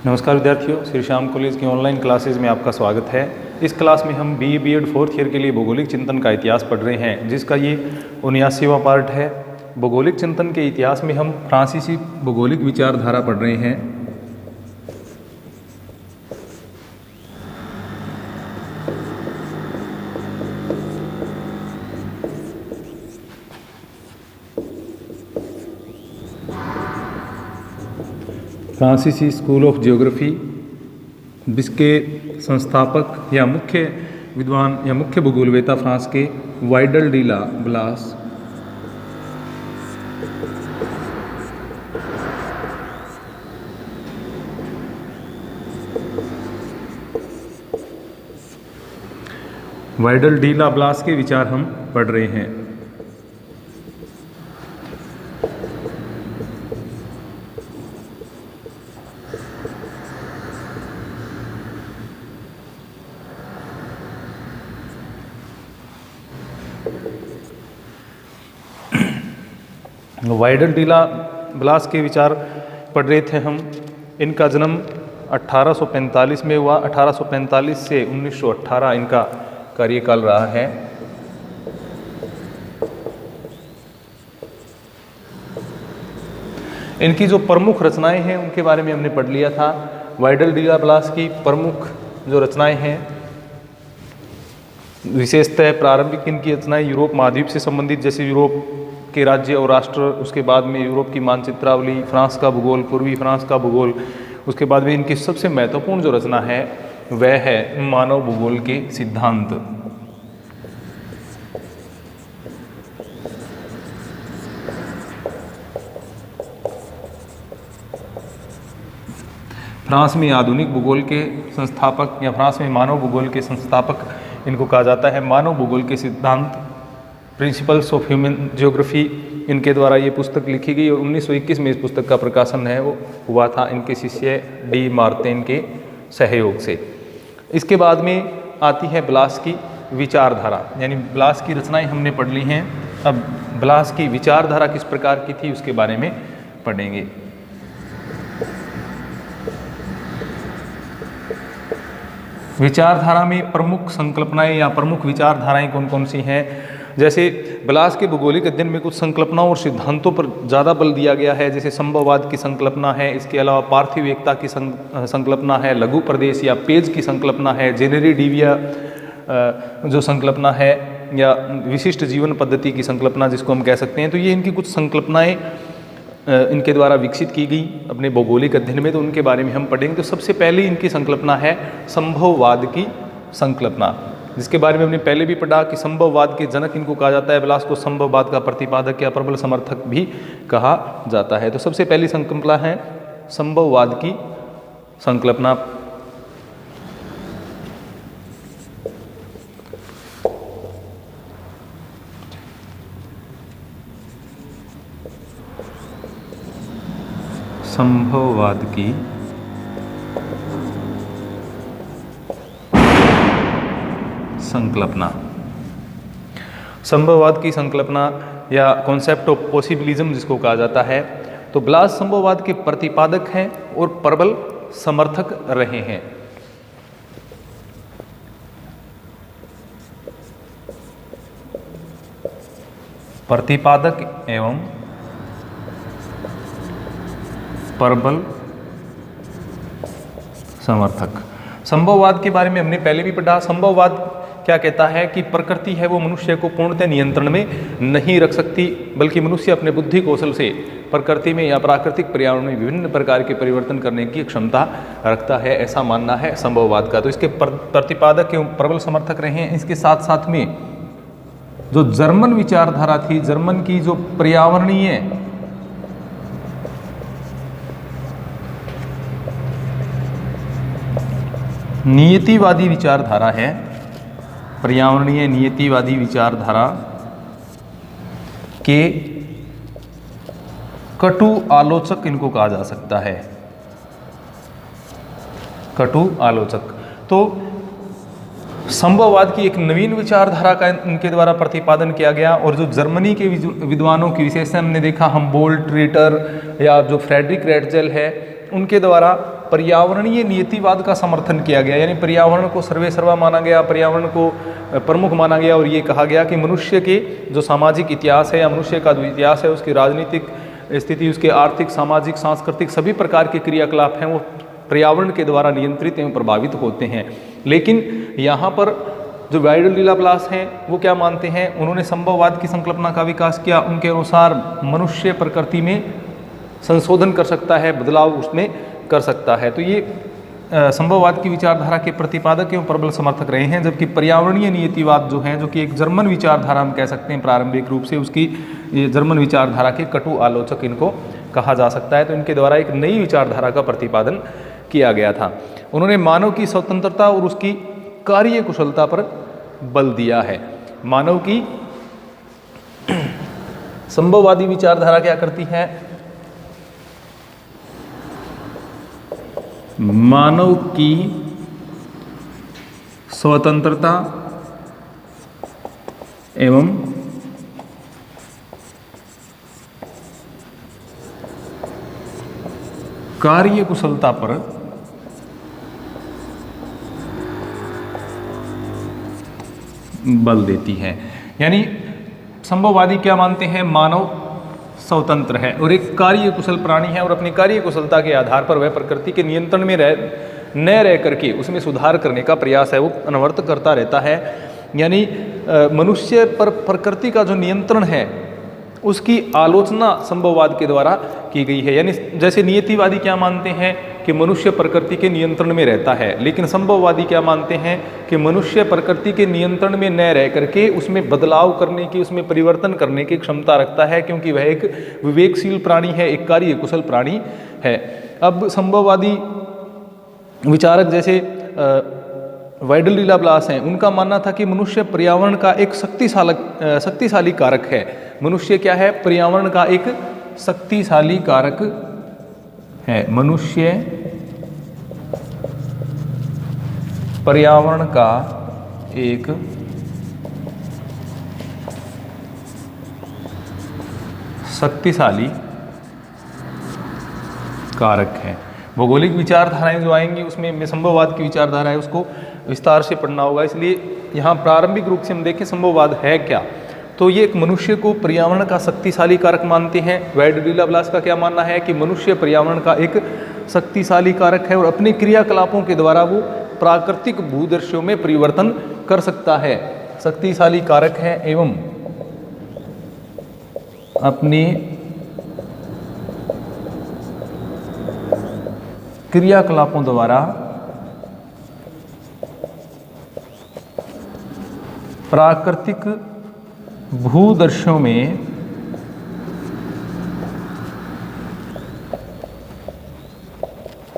नमस्कार विद्यार्थियों, श्री श्याम कॉलेज की ऑनलाइन क्लासेज में आपका स्वागत है। इस क्लास में हम BE B.Ed फोर्थ ईयर के लिए भौगोलिक चिंतन का इतिहास पढ़ रहे हैं, जिसका ये 79वां पार्ट है। भौगोलिक चिंतन के इतिहास में हम फ्रांसीसी भौगोलिक विचारधारा पढ़ रहे हैं। फ्रांसीसी स्कूल ऑफ ज्योग्राफी, जिसके संस्थापक या मुख्य विद्वान या मुख्य भूगोलवेता फ्रांस के वाइडल डी ला ब्लास, वाइडल डी ला ब्लास के विचार हम पढ़ रहे हैं। वाइडल डी ला ब्लास के विचार पढ़ रहे थे हम। इनका जन्म 1845 में हुआ। 1845 से 1918 इनका कार्यकाल रहा है। इनकी जो प्रमुख रचनाएं हैं उनके बारे में हमने पढ़ लिया था। वाइडल डी ला ब्लास की प्रमुख जो रचनाएं हैं, विशेषतः प्रारंभिक इनकी रचनाएं यूरोप महाद्वीप से संबंधित, जैसे यूरोप के राज्य और राष्ट्र, उसके बाद में यूरोप की मानचित्रावली, फ्रांस का भूगोल, पूर्वी फ्रांस का भूगोल। उसके बाद में इनकी सबसे महत्वपूर्ण जो रचना है वह है मानव भूगोल के सिद्धांत। फ्रांस में आधुनिक भूगोल के संस्थापक या फ्रांस में मानव भूगोल के संस्थापक इनको कहा जाता है। मानव भूगोल के सिद्धांत, प्रिंसिपल्स ऑफ ह्यूमन ज्योग्राफी, इनके द्वारा ये पुस्तक लिखी गई और 1921 में इस पुस्तक का प्रकाशन है वो हुआ था इनके शिष्य डी मार्तेन के सहयोग से। इसके बाद में आती है ब्लास की विचारधारा, यानी ब्लास की रचनाएं हमने पढ़ ली हैं। अब ब्लास की विचारधारा किस प्रकार की थी उसके बारे में पढ़ेंगे। विचारधारा में प्रमुख संकल्पनाएं या प्रमुख विचारधाराएं कौन कौन सी हैं? जैसे ब्लास के भौगोलिक अध्ययन में कुछ संकल्पनाओं और सिद्धांतों पर ज़्यादा बल दिया गया है, जैसे संभववाद की संकल्पना है। इसके अलावा पार्थिव एकता की संकल्पना है, लघु प्रदेश या पेज की संकल्पना है, जेनेरी डिविया जो संकल्पना है, या विशिष्ट जीवन पद्धति की संकल्पना जिसको हम कह सकते हैं। तो ये इनकी कुछ संकल्पनाएं इनके द्वारा विकसित की गई अपने भौगोलिक अध्ययन में, तो उनके बारे में हम पढ़ेंगे। तो सबसे पहली इनकी संकल्पना है संभववाद की संकल्पना, जिसके बारे में हमने पहले भी पढ़ा कि संभववाद के जनक इनको कहा जाता है। ब्लास को संभववाद का प्रतिपादक या प्रबल समर्थक भी कहा जाता है। तो सबसे पहली संकल्पना है संभववाद की संकल्पना। संभववाद की संकल्पना, संभववाद की संकल्पना या कॉन्सेप्ट ऑफ पॉसिबिलिज्म जिसको कहा जाता है। तो ब्लास संभववाद के प्रतिपादक हैं और प्रबल समर्थक रहे हैं। प्रतिपादक एवं प्रबल समर्थक। संभववाद के बारे में हमने पहले भी पढ़ा। संभववाद क्या कहता है कि प्रकृति है वो मनुष्य को पूर्णतः नियंत्रण में नहीं रख सकती, बल्कि मनुष्य अपने बुद्धि कौशल से प्रकृति में या प्राकृतिक पर्यावरण में विभिन्न प्रकार के परिवर्तन करने की क्षमता रखता है, ऐसा मानना है संभववाद का। तो इसके प्रतिपादक एवं प्रबल समर्थक रहे हैं। इसके साथ साथ में जो जर्मन विचारधारा थी, जर्मन की जो पर्यावरणीय नियतिवादी विचारधारा है, पर्यावरणीय नियतिवादी विचारधारा के कटु आलोचक इनको कहा जा सकता है, कटु आलोचक। तो संभववाद की एक नवीन विचारधारा का इनके द्वारा प्रतिपादन किया गया। और जो जर्मनी के विद्वानों की विशेषता हमने देखा, हमबोल्ट, रिटर या जो फ्रेडरिक रेटजेल है, उनके द्वारा पर्यावरणीय नियतिवाद का समर्थन किया गया, यानी पर्यावरण को सर्वे सर्वा माना गया, पर्यावरण को प्रमुख माना गया और ये कहा गया कि मनुष्य के जो सामाजिक इतिहास है या मनुष्य का जो इतिहास है, उसकी राजनीतिक स्थिति, उसके आर्थिक, सामाजिक, सांस्कृतिक सभी प्रकार के क्रियाकलाप हैं वो पर्यावरण के द्वारा नियंत्रित एवं प्रभावित होते हैं। लेकिन यहाँ पर जो वाइडल डी लाप्लास हैं वो क्या मानते हैं, उन्होंने संभववाद की संकल्पना का विकास किया। उनके अनुसार मनुष्य प्रकृति में संशोधन कर सकता है, बदलाव उसमें कर सकता है। तो ये संभववाद की विचारधारा के प्रतिपादक एवं प्रबल समर्थक रहे हैं। जबकि पर्यावरणीय नियतिवाद जो है, जो कि एक जर्मन विचारधारा हम कह सकते हैं प्रारंभिक रूप से, उसकी ये जर्मन विचारधारा के कटु आलोचक इनको कहा जा सकता है। तो इनके द्वारा एक नई विचारधारा का प्रतिपादन किया गया था। उन्होंने मानव की स्वतंत्रता और उसकी कार्य कुशलता पर बल दिया है। मानव की संभववादी विचारधारा क्या करती है, मानव की स्वतंत्रता एवं कार्य कुशलता पर बल देती है। यानी संभववादी क्या मानते हैं, मानव स्वतंत्र है और एक कार्य कुशल प्राणी है और अपनी कार्य कुशलता के आधार पर वह प्रकृति के नियंत्रण में न रह करके उसमें सुधार करने का प्रयास है वो अनवरत करता रहता है। यानी मनुष्य पर प्रकृति का जो नियंत्रण है उसकी आलोचना संभववाद के द्वारा की गई है। यानी जैसे नियतिवादी क्या मानते हैं कि मनुष्य प्रकृति के नियंत्रण में रहता है, लेकिन संभववादी क्या मानते हैं कि मनुष्य प्रकृति के नियंत्रण में न रह करके उसमें बदलाव करने की, उसमें परिवर्तन करने की क्षमता रखता है, क्योंकि वह एक विवेकशील प्राणी है, एक कार्य कुशल प्राणी है। अब संभववादी विचारक जैसे वाइडल डी लाप्लास हैं, उनका मानना था कि मनुष्य पर्यावरण का एक शक्तिशाली कारक है। मनुष्य क्या है, पर्यावरण का एक शक्तिशाली कारक है। मनुष्य पर्यावरण का एक शक्तिशाली कारक है। भौगोलिक विचारधाराएं जो आएंगी उसमें संभववाद की विचारधारा है उसको विस्तार से पढ़ना होगा। इसलिए यहाँ प्रारंभिक रूप से हम देखें संभववाद है क्या, तो ये एक मनुष्य को पर्यावरण का शक्तिशाली कारक मानते हैं। वाइडल डी लाप्लास का क्या मानना है कि मनुष्य पर्यावरण का एक शक्तिशाली कारक है और अपने क्रियाकलापों के द्वारा वो प्राकृतिक भूदृश्यों में परिवर्तन कर सकता है, शक्तिशाली कारक है एवं अपने क्रियाकलापों द्वारा प्राकृतिक भूदृश्यों में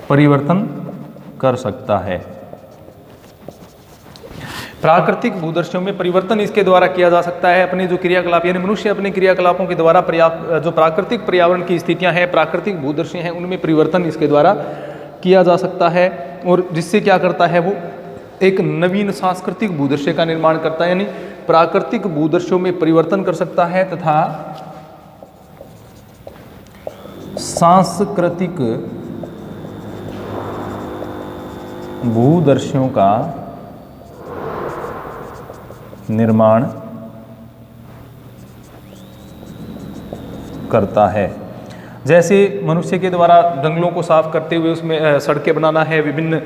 परिवर्तन कर सकता है। प्राकृतिक भूदृश्यों में परिवर्तन इसके द्वारा किया जा सकता है, अपने जो क्रियाकलाप यानी मनुष्य अपने क्रियाकलापों के द्वारा जो प्राकृतिक पर्यावरण की स्थितियां हैं, प्राकृतिक भूदृश्य हैं, उनमें परिवर्तन इसके द्वारा किया जा सकता है। और जिससे क्या करता है, वो एक नवीन सांस्कृतिक भूदृश्य का निर्माण करता है, यानी प्राकृतिक भूदृश्यों में परिवर्तन कर सकता है तथा सांस्कृतिक भूदृश्यों का निर्माण करता है। जैसे मनुष्य के द्वारा जंगलों को साफ करते हुए उसमें सड़कें बनाना है, विभिन्न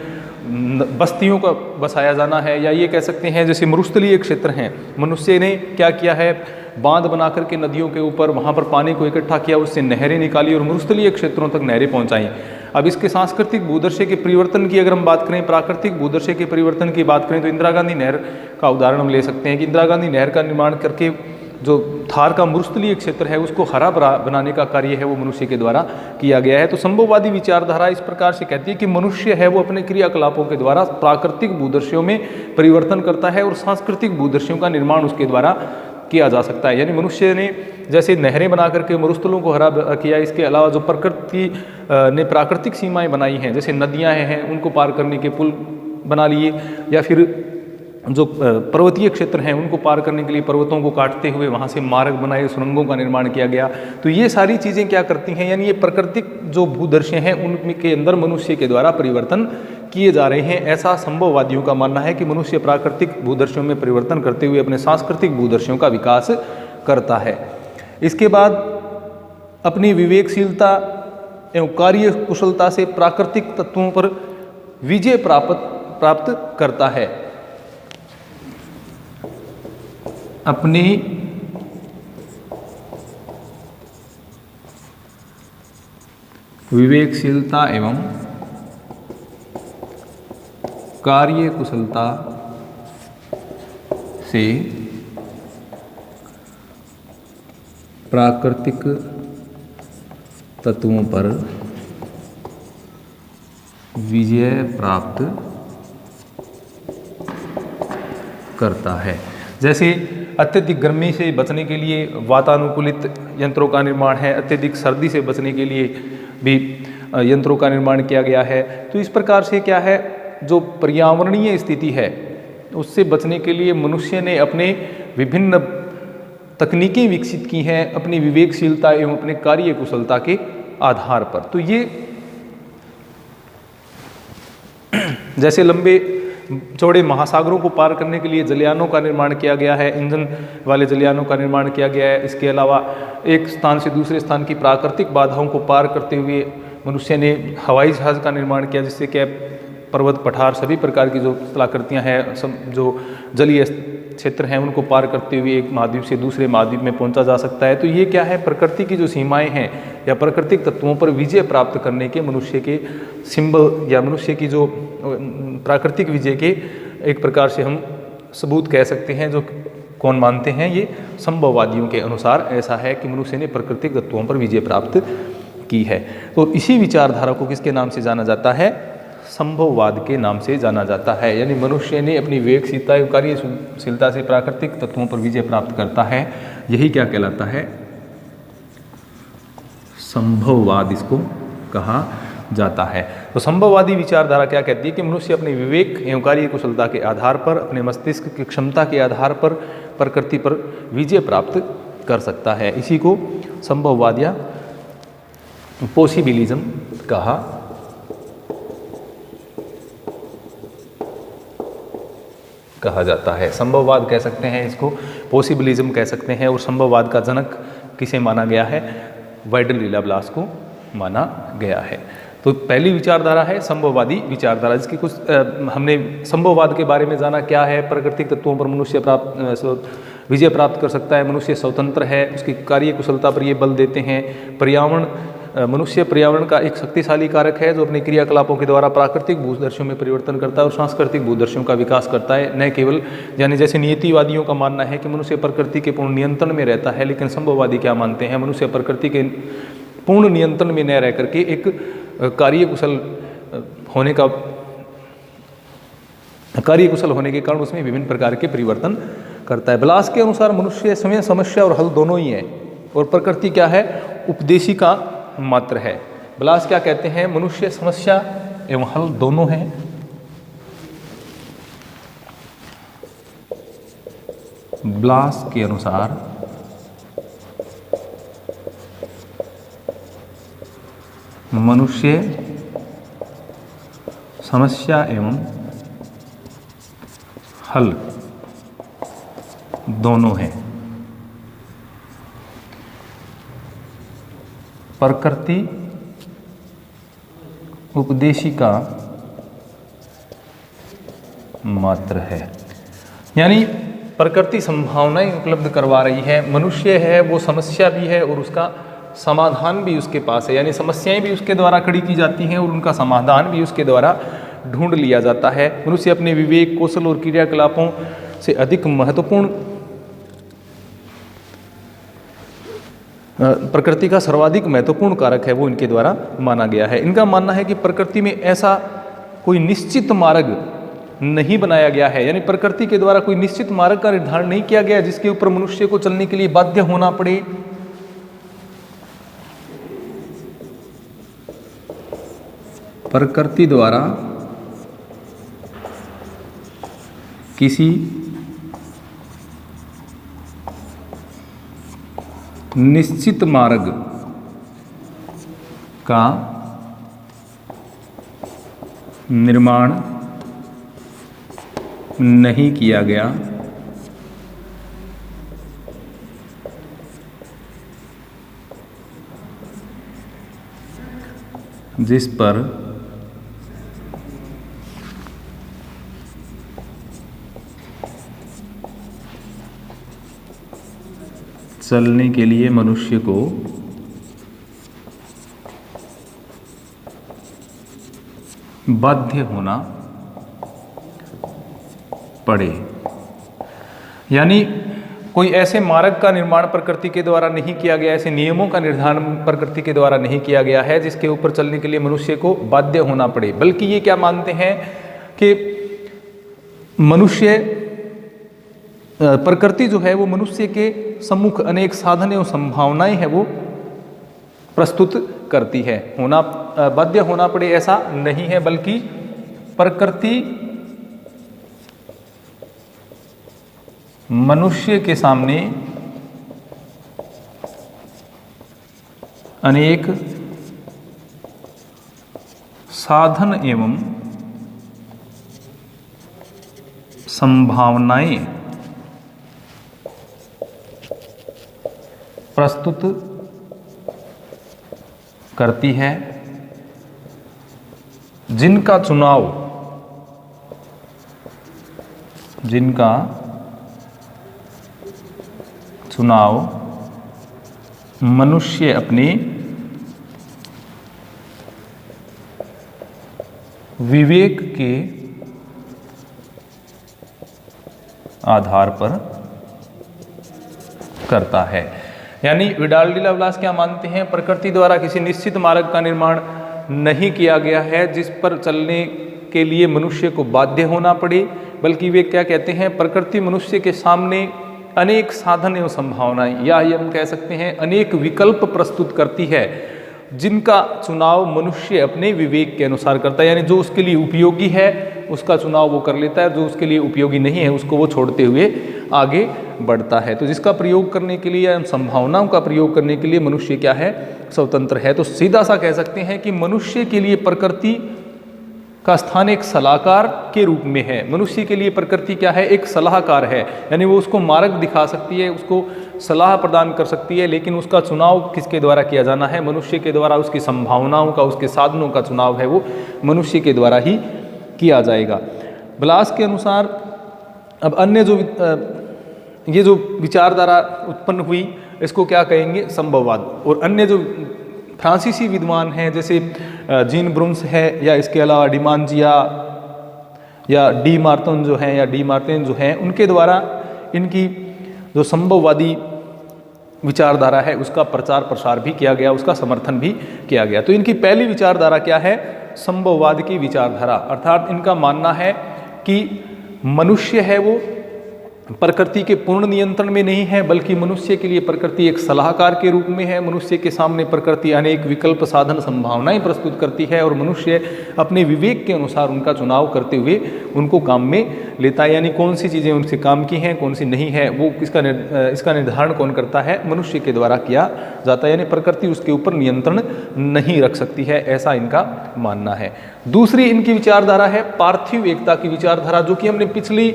बस्तियों का बसाया जाना है, या ये कह सकते हैं जैसे मरुस्थलीय क्षेत्र हैं, मनुष्य ने क्या किया है, बांध बना करके नदियों के ऊपर वहाँ पर पानी को इकट्ठा किया, उससे नहरें निकाली और मरुस्थलीय क्षेत्रों तक नहरें पहुँचाई। अब इसके सांस्कृतिक भूदृश्य के परिवर्तन की अगर हम बात करें, प्राकृतिक भूदृश्य के परिवर्तन की बात करें, तो इंदिरा गांधी नहर का उदाहरण हम ले सकते हैं कि इंदिरा गांधी नहर का निर्माण करके जो थार का मरुस्थलीय क्षेत्र है उसको हरा भरा बनाने का कार्य है वो मनुष्य के द्वारा किया गया है। तो संभववादी विचारधारा इस प्रकार से कहती है कि मनुष्य है वो अपने क्रियाकलापों के द्वारा प्राकृतिक भूदृश्यों में परिवर्तन करता है और सांस्कृतिक भूदृश्यों का निर्माण उसके द्वारा किया जा सकता है। यानी मनुष्य ने जैसे नहरें बना करके मरुस्थलों को हरा किया, इसके अलावा जो प्रकृति ने प्राकृतिक सीमाएं बनाई हैं, जैसे नदियां हैं उनको पार करने के पुल बना लिए, या फिर जो पर्वतीय क्षेत्र हैं उनको पार करने के लिए पर्वतों को काटते हुए वहाँ से मार्ग बनाए, सुरंगों का निर्माण किया गया। तो ये सारी चीज़ें क्या करती हैं, यानी ये प्राकृतिक जो भूदृश्य हैं उनके अंदर मनुष्य के द्वारा परिवर्तन किए जा रहे हैं। ऐसा संभववादियों का मानना है कि मनुष्य प्राकृतिक भूदृश्यों में परिवर्तन करते हुए अपने सांस्कृतिक भूदृश्यों का विकास करता है। इसके बाद अपनी विवेकशीलता एवं कार्य कुशलता से प्राकृतिक तत्वों पर विजय प्राप्त करता है। अपनी विवेकशीलता एवं कार्य कुशलता से प्राकृतिक तत्वों पर विजय प्राप्त करता है। जैसे अत्यधिक गर्मी से बचने के लिए वातानुकूलित यंत्रों का निर्माण है, अत्यधिक सर्दी से बचने के लिए भी यंत्रों का निर्माण किया गया है। तो इस प्रकार से क्या है, जो पर्यावरणीय स्थिति है उससे बचने के लिए मनुष्य ने अपने विभिन्न तकनीकें विकसित की हैं अपनी विवेकशीलता एवं अपने कार्य कुशलता के आधार पर। तो ये जैसे लंबे चौड़े महासागरों को पार करने के लिए जलयानों का निर्माण किया गया है, इंजन वाले जलयानों का निर्माण किया गया है। इसके अलावा एक स्थान से दूसरे स्थान की प्राकृतिक बाधाओं को पार करते हुए मनुष्य ने हवाई जहाज़ का निर्माण किया, जिससे क्या पर्वत पठार सभी प्रकार की जो कलाकृतियाँ हैं, जो जलीय क्षेत्र हैं, उनको पार करते हुए एक महाद्वीप से दूसरे महाद्वीप में पहुंचा जा सकता है। तो ये क्या है, प्रकृति की जो सीमाएं हैं या प्राकृतिक तत्वों पर विजय प्राप्त करने के मनुष्य के सिंबल या मनुष्य की जो प्राकृतिक विजय के एक प्रकार से हम सबूत कह सकते हैं। जो कौन मानते हैं, ये संभववादियों के अनुसार ऐसा है कि मनुष्य ने प्राकृतिक तत्वों पर विजय प्राप्त की है। तो इसी विचारधारा को किसके नाम से जाना जाता है, संभववाद के नाम से जाना जाता है। यानी मनुष्य ने अपनी विवेकशीलता एवं कार्यशीलता से प्राकृतिक तत्वों पर विजय प्राप्त करता है, यही क्या कहलाता है, संभववाद इसको कहा जाता है। तो संभववादी विचारधारा क्या कहती है कि मनुष्य अपने विवेक एवं कार्य कुशलता के आधार पर, अपने मस्तिष्क की क्षमता के आधार पर प्रकृति पर विजय प्राप्त कर सकता है। इसी को संभववाद या पॉसिबिलिज्म कहा जाता है। संभववाद कह सकते हैं इसको, पॉसिबिलिज्म कह सकते हैं। और संभववाद का जनक किसे माना गया है, वाइडल लाप्लास को माना गया है। तो पहली विचारधारा है संभववादी विचारधारा, जिसकी कुछ हमने संभववाद के बारे में जाना, क्या है, प्राकृतिक तत्वों पर मनुष्य विजय प्राप्त कर सकता है, मनुष्य स्वतंत्र है, उसकी कार्य कुशलता पर ये बल देते हैं। पर्यावरण, मनुष्य पर्यावरण का एक शक्तिशाली कारक है जो अपने क्रियाकलापों के द्वारा प्राकृतिक भूदर्शियों में परिवर्तन करता है और सांस्कृतिक भूदर्शियों का विकास करता है। न केवल, यानी जैसे नियतिवादियों का मानना है कि मनुष्य प्रकृति के पूर्ण नियंत्रण में रहता है, लेकिन संभववादी क्या मानते हैं, मनुष्य प्रकृति के पूर्ण नियंत्रण में न रह करके एक कार्यकुशल होने के कारण उसमें विभिन्न प्रकार के परिवर्तन करता है। ब्लास के अनुसार मनुष्य स्वयं समस्या और हल दोनों ही है, और प्रकृति क्या है, उपदेशिका मात्र है। ब्लास क्या कहते हैं, मनुष्य समस्या एवं हल दोनों है। ब्लास के अनुसार मनुष्य समस्या एवं हल दोनों हैं। प्रकृति उपदेशिका मात्र है, यानी प्रकृति संभावनाएं उपलब्ध करवा रही है। मनुष्य है वो समस्या भी है और उसका समाधान भी उसके पास है, यानी समस्याएं भी उसके द्वारा खड़ी की जाती हैं और उनका समाधान भी उसके द्वारा ढूंढ लिया जाता है। मनुष्य अपने विवेक, कौशल और क्रियाकलापों से अधिक महत्वपूर्ण, प्रकृति का सर्वाधिक महत्वपूर्ण कारक है वो इनके द्वारा माना गया है। इनका मानना है कि प्रकृति में ऐसा कोई निश्चित मार्ग नहीं बनाया गया है, यानी प्रकृति के द्वारा कोई निश्चित मार्ग का निर्धारण नहीं किया गया जिसके ऊपर मनुष्य को चलने के लिए बाध्य होना पड़े। प्रकृति द्वारा किसी निश्चित मार्ग का निर्माण नहीं किया गया जिस पर चलने के लिए मनुष्य को बाध्य होना पड़े। यानी कोई ऐसे मार्ग का निर्माण प्रकृति के द्वारा नहीं किया गया, ऐसे नियमों का निर्धारण प्रकृति के द्वारा नहीं किया गया है जिसके ऊपर चलने के लिए मनुष्य को बाध्य होना पड़े, बल्कि ये क्या मानते हैं कि मनुष्य प्रकृति जो है वो मनुष्य के सम्मुख अनेक साधन एवं संभावनाएं है वो प्रस्तुत करती है। होना बाध्य होना पड़े ऐसा नहीं है, बल्कि प्रकृति मनुष्य के सामने अनेक साधन एवं संभावनाएं प्रस्तुत करती है, जिनका चुनाव मनुष्य अपने विवेक के आधार पर करता है। यानी विडाल डी लवलास क्या मानते हैं, प्रकृति द्वारा किसी निश्चित मार्ग का निर्माण नहीं किया गया है जिस पर चलने के लिए मनुष्य को बाध्य होना पड़े, बल्कि वे क्या कहते हैं, प्रकृति मनुष्य के सामने अनेक साधन एवं संभावनाएं, या ये हम कह सकते हैं अनेक विकल्प प्रस्तुत करती है, जिनका चुनाव मनुष्य अपने विवेक के अनुसार करता है। यानी जो उसके लिए उपयोगी है उसका चुनाव वो कर लेता है, जो उसके लिए उपयोगी नहीं है उसको वो छोड़ते हुए आगे बढ़ता है। तो जिसका प्रयोग करने के लिए या संभावनाओं का प्रयोग करने के लिए मनुष्य क्या है, स्वतंत्र है। तो सीधा सा कह सकते हैं कि मनुष्य के लिए प्रकृति का स्थान एक सलाहकार के रूप में है। मनुष्य के लिए प्रकृति क्या है, एक सलाहकार है, यानी वो उसको मार्ग दिखा सकती है, उसको सलाह प्रदान कर सकती है, लेकिन उसका चुनाव किसके द्वारा किया जाना है, मनुष्य के द्वारा। उसकी संभावनाओं का, उसके साधनों का चुनाव है वो मनुष्य के द्वारा ही किया जाएगा। ब्लास के अनुसार अब अन्य जो ये जो विचारधारा उत्पन्न हुई इसको क्या कहेंगे, संभववाद। और अन्य जो फ्रांसीसी विद्वान हैं जैसे जीन ब्रूम्स है, या इसके अलावा डिमांजिया या डी मार्टिन जो हैं, उनके द्वारा इनकी जो संभववादी विचारधारा है उसका प्रचार प्रसार भी किया गया, उसका समर्थन भी किया गया। तो इनकी पहली विचारधारा क्या है, संभववाद की विचारधारा। अर्थात इनका मानना है कि मनुष्य है वो प्रकृति के पूर्ण नियंत्रण में नहीं है, bल्कि मनुष्य के लिए प्रकृति एक सलाहकार के रूप में है। मनुष्य के सामने प्रकृति अनेक विकल्प, साधन, संभावनाएं प्रस्तुत करती है और मनुष्य अपने विवेक के अनुसार उनका चुनाव करते हुए उनको काम में लेता है। यानी कौन सी चीज़ें उनसे काम की हैं, कौन सी नहीं है, वो इसका निर्धारण कौन करता है, मनुष्य के द्वारा किया जाता है। यानी प्रकृति उसके ऊपर नियंत्रण नहीं रख सकती है, ऐसा इनका मानना है। दूसरी इनकी विचारधारा है पार्थिव एकता की विचारधारा, जो कि हमने पिछली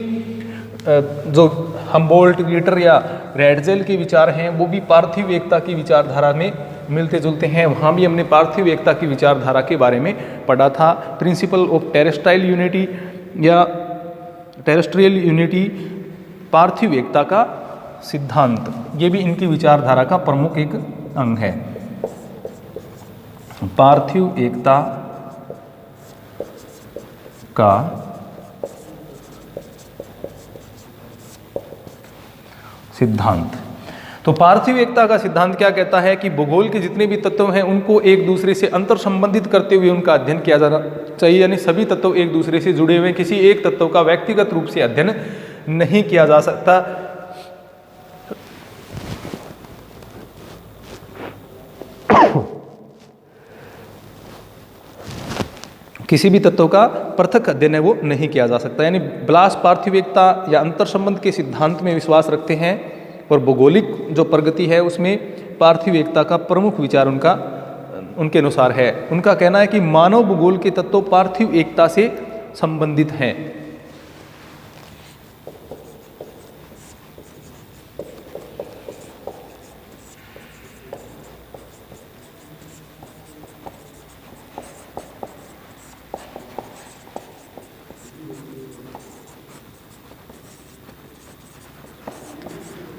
जो हम्बोल्ट, ग्लिटर या रैडजेल के विचार हैं वो भी पार्थिव एकता की विचारधारा में मिलते जुलते हैं। वहाँ भी हमने पार्थिव एकता की विचारधारा के बारे में पढ़ा था। प्रिंसिपल ऑफ टेरेस्ट्राइल यूनिटी या टेरेस्ट्रियल यूनिटी, पार्थिव एकता का सिद्धांत, ये भी इनकी विचारधारा का प्रमुख एक अंग है। पार्थिव एकता का सिद्धांत। तो पार्थिव एकता का सिद्धांत क्या कहता है कि भूगोल के जितने भी तत्व हैं उनको एक दूसरे से अंतर संबंधित करते हुए उनका अध्ययन किया जाना चाहिए। यानी सभी तत्व एक दूसरे से जुड़े हुए, किसी एक तत्व का व्यक्तिगत रूप से अध्ययन नहीं किया जा सकता। किसी भी तत्व का पृथक अध्ययन है वो नहीं किया जा सकता। यानी ब्लास पार्थिव एकता या अंतर संबंध के सिद्धांत में विश्वास रखते हैं और भौगोलिक जो प्रगति है उसमें पार्थिव एकता का प्रमुख विचार उनके अनुसार है। उनका कहना है कि मानव भूगोल के तत्व पार्थिव एकता से संबंधित हैं।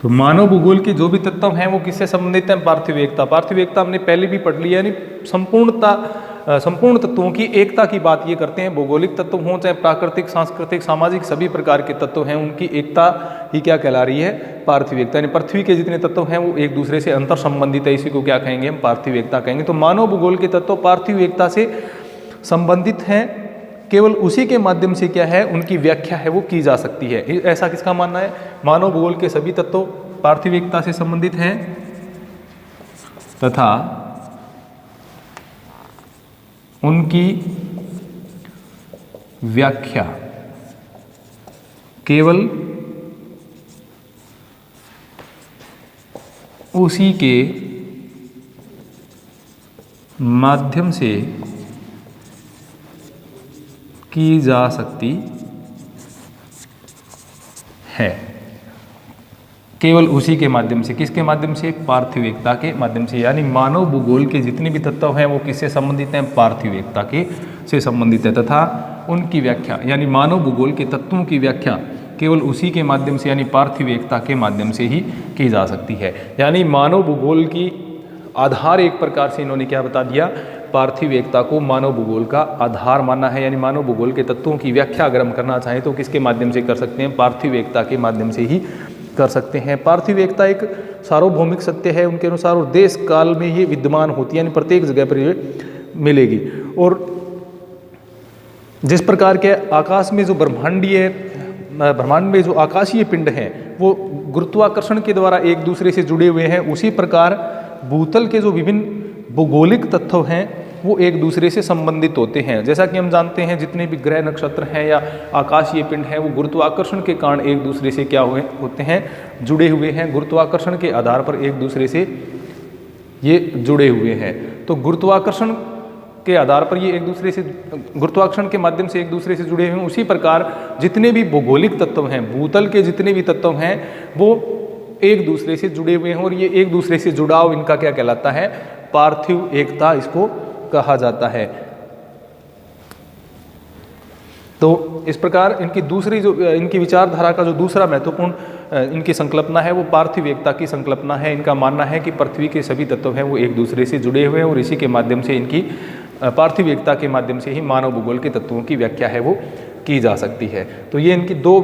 तो मानव भूगोल के जो भी तत्व हैं वो किससे संबंधित हैं? पार्थिव एकता। पार्थिव एकता हमने पहले भी पढ़ लिया, यानी संपूर्ण तत्वों की एकता की बात ये करते हैं। भौगोलिक तत्व हों चाहे प्राकृतिक, सांस्कृतिक, सामाजिक, सभी प्रकार के तत्व हैं, उनकी एकता ही क्या कहला रही है? पार्थिव एकता। यानी पृथ्वी के जितने तत्व हैं वो एक दूसरे से अंतर संबंधित है, इसी को क्या कहेंगे हम? पार्थिव एकता कहेंगे। तो मानव भूगोल के तत्व पार्थिव एकता से संबंधित हैं, केवल उसी के माध्यम से क्या है उनकी व्याख्या है वो की जा सकती है। ऐसा किसका मानना है? मानव भूगोल के सभी तत्व पार्थिव एकता से संबंधित हैं तथा उनकी व्याख्या केवल उसी के माध्यम से की जा सकती है। केवल उसी के माध्यम से, किसके माध्यम से? पार्थिव एकता के माध्यम से। यानी मानव भूगोल के जितने भी तत्व हैं वो किससे संबंधित हैं? पार्थिव एकता के से संबंधित है तथा उनकी व्याख्या यानी मानव भूगोल के तत्वों की व्याख्या केवल उसी के माध्यम से यानी पार्थिव एकता के माध्यम से ही की जा सकती है। यानी मानव भूगोल की आधार एक प्रकार से इन्होंने क्या बता दिया? पार्थिव एकता को मानव भूगोल का आधार माना है। यानी मानव भूगोल के तत्वों की व्याख्या अगर हम करना चाहें तो किसके माध्यम से कर सकते हैं? पार्थिव एकता के माध्यम से ही कर सकते हैं। पार्थिव एकता एक सार्वभौमिक सत्य है उनके अनुसार और देश काल में ये विद्यमान होती है, यानी प्रत्येक जगह पर ये मिलेगी। और जिस प्रकार के आकाश में जो ब्रह्मांड में जो आकाशीय पिंड हैं वो गुरुत्वाकर्षण के द्वारा एक दूसरे से जुड़े हुए हैं, उसी प्रकार भूतल के जो विभिन्न भौगोलिक तत्व हैं वो एक दूसरे से संबंधित होते हैं। जैसा कि हम जानते हैं जितने भी ग्रह नक्षत्र हैं या आकाशीय पिंड हैं वो गुरुत्वाकर्षण के कारण एक दूसरे से क्या होते हैं? जुड़े हुए हैं। गुरुत्वाकर्षण के आधार पर एक दूसरे से ये जुड़े हुए हैं। तो गुरुत्वाकर्षण के आधार पर ये एक दूसरे से, गुरुत्वाकर्षण के माध्यम से एक दूसरे से जुड़े हुए हैं। उसी प्रकार जितने भी भौगोलिक तत्व हैं, भूतल के जितने भी तत्व हैं वो एक दूसरे से जुड़े हुए हैं और ये एक दूसरे से जुड़ाव इनका क्या कहलाता है? पार्थिव एकता इसको कहा जाता है। तो इस प्रकार इनकी विचारधारा का जो दूसरा महत्वपूर्ण इनकी संकल्पना है वो पार्थिव एकता की संकल्पना है। इनका मानना है कि पृथ्वी के सभी तत्व हैं वो एक दूसरे से जुड़े हुए हैं और इसी के माध्यम से इनकी पार्थिव एकता के माध्यम से ही मानव भूगोल के तत्वों की व्याख्या है वो की जा सकती है। तो ये इनकी दो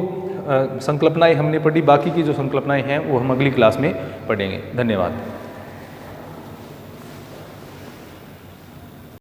संकल्पनाएं हमने पढ़ी, बाकी की जो संकल्पनाएं हैं वो हम अगली क्लास में पढ़ेंगे। धन्यवाद।